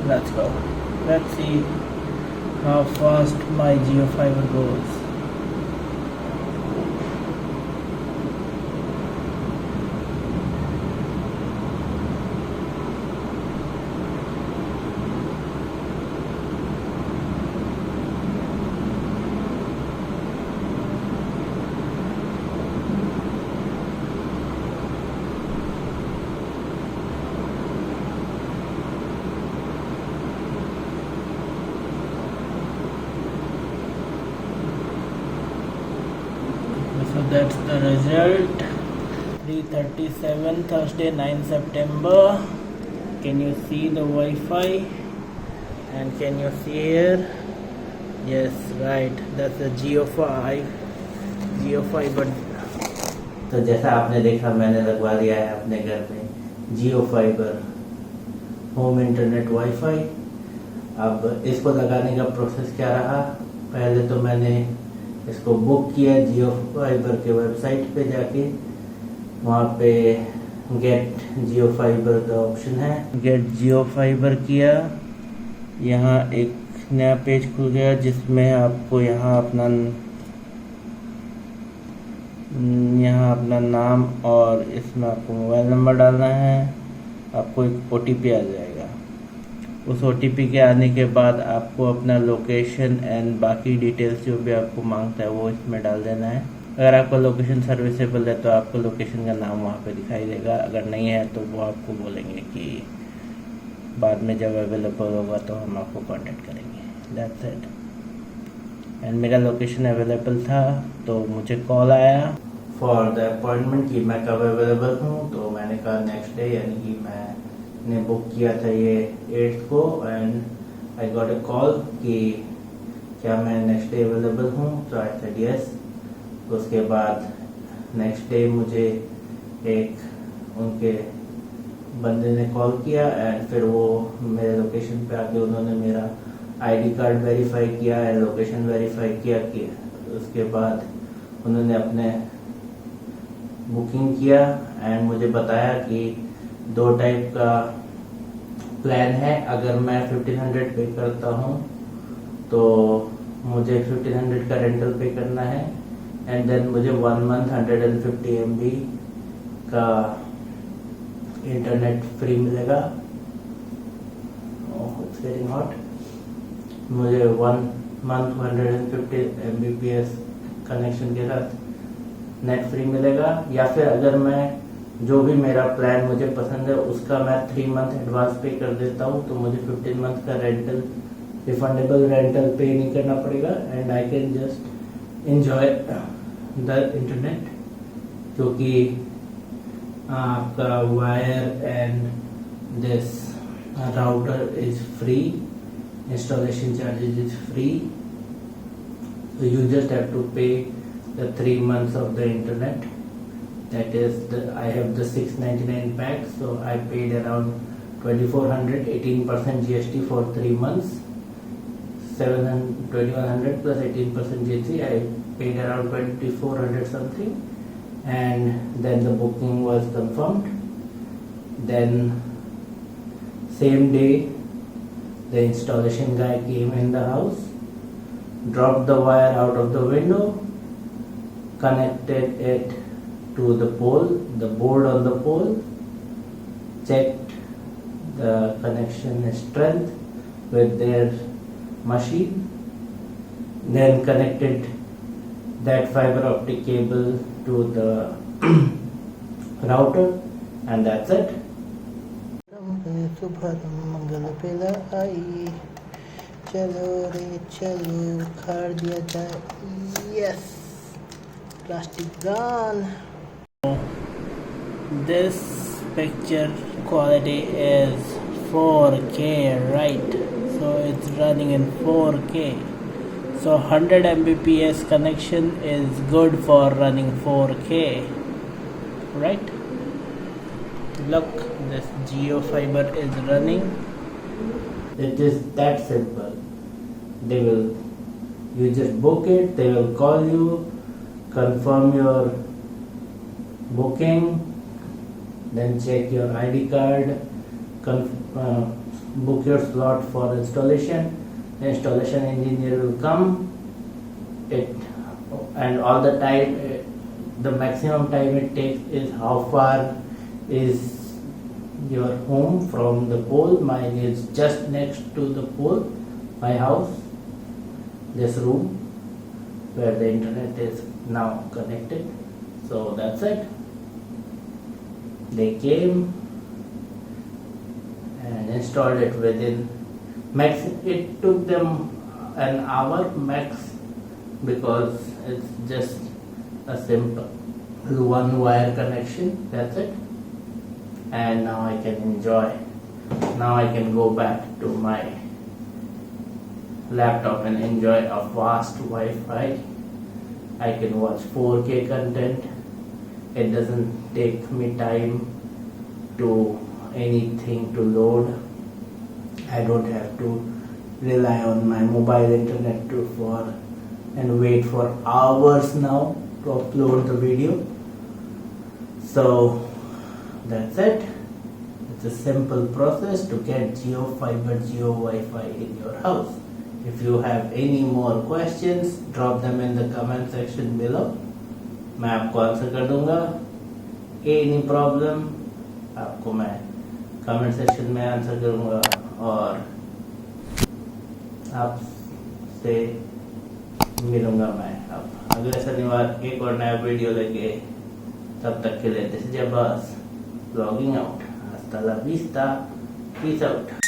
Let's go. Let's see how fast my Jio fiber goes. So that's the result. 3:37 Thursday 9 September. Can you see the Wi-Fi? And can you see here? Yes, right. That's the Jio fiber. तो जैसा आपने देखा मैंने लगवा दिया है अपने घर में जियो फाइबर होम इंटरनेट वाईफाई। अब इसको लगाने का प्रोसेस क्या रहा, पहले तो मैंने इसको बुक किया जियो फाइबर के वेबसाइट पे जाके। वहाँ पे गेट जियो फाइबर का ऑप्शन है, गेट जियो फाइबर किया। यहाँ एक नया पेज खुल गया जिसमें आपको यहाँ अपना नाम और इसमें आपको मोबाइल नंबर डालना है। आपको एक OTP आ जाएगा। उस OTP के आने के बाद आपको अपना लोकेशन एंड बाकी डिटेल्स जो भी आपको मांगता है वो इसमें डाल देना है। अगर आपका लोकेशन सर्विसेबल है तो आपको लोकेशन का नाम वहाँ पे दिखाई देगा, अगर नहीं है तो वो आपको बोलेंगे कि बाद में जब अवेलेबल होगा तो हम आपको कांटेक्ट करेंगे। That's it. एंड मेरा लोकेशन अवेलेबल था तो मुझे कॉल आया फॉर द अपॉइंटमेंट कि मैं कब अवेलेबल हूँ। तो मैंने कहा नेक्स्ट डे, यानी कि मैंने बुक किया था ये 8th को। And I got a call कि क्या मैं नेक्स्ट डे अवेलेबल हूँ, तो आई सेड यस। उसके बाद नेक्स्ट डे मुझे एक उनके बंदे ने कॉल किया एंड फिर वो मेरे लोकेशन पे आके उन्होंने मेरा ID कार्ड वेरीफाई किया एंड लोकेशन वेरीफाई किया कि उसके बाद उन्होंने अपने बुकिंग किया एंड मुझे बताया कि 2 टाइप का प्लान है। अगर मैं 1500 पे करता हूँ तो मुझे 1500 का रेंटल पे करना है एंड देन मुझे 1 मंथ 150 MB का इंटरनेट फ्री मिलेगा। It's getting hot. मुझे 1 मंथ 150 Mbps कनेक्शन के साथ नेट फ्री मिलेगा। या फिर अगर मैं जो भी मेरा प्लान मुझे पसंद है उसका मैं 3 मंथ एडवांस पे कर देता हूँ तो मुझे 15 मंथ का रेंटल रिफंडेबल रेंटल पे नहीं करना पड़ेगा and I can just enjoy the internet, क्योंकि आपका wire and this router is free, installation charges is free, so you just have to pay the 3 months of the internet. That is I have the 699 pack, so I paid around 2400, 18% GST for 3 months, 2100 plus 18% GST. I paid around 2400 something, and then the booking was confirmed. Then same day the installation guy came in the house, dropped the wire out of the window, connected it to the pole, the board on the pole, checked the connection strength with their machine, then connected that fiber optic cable to the router, and that's it. मंगल पेला आई, चलो रे चलो उखाड़ दिया जाए। Yes, plastic gun. This picture quality is 4K, right? So it's running in 4K. So 100 Mbps connection is good for running 4K, right? Look, this Jio fiber is running. It is that simple. You just book it, they will call you, confirm your booking, then check your ID card, book your slot for installation. The installation engineer will come. And all the time, the maximum time it takes is how far is your home from the pole. Mine is just next to the pole, my house, this room where the internet is now connected. So that's it. They came and installed it within max. It took them an hour max because it's just a simple one wire connection. That's it. And now I can enjoy. Now I can go back to my laptop and enjoy a fast Wi-Fi. I can watch 4K content. It doesn't take me time to anything to load. I don't have to rely on my mobile internet and wait for hours now to upload the video. So that's it. It's a simple process to get Jio Fiber Jio Wi-Fi in your house. If you have any more questions, drop them in the comment section below. मैं आपको answer कर दूंगा. Any problem आपको मैं comment section में answer करूंगा और आपसे मिलूंगा मैं अब अगले शनिवार एक और नया वीडियो लेके. तब तक के लिए this is Abbas logging out. हasta la vista. Peace out.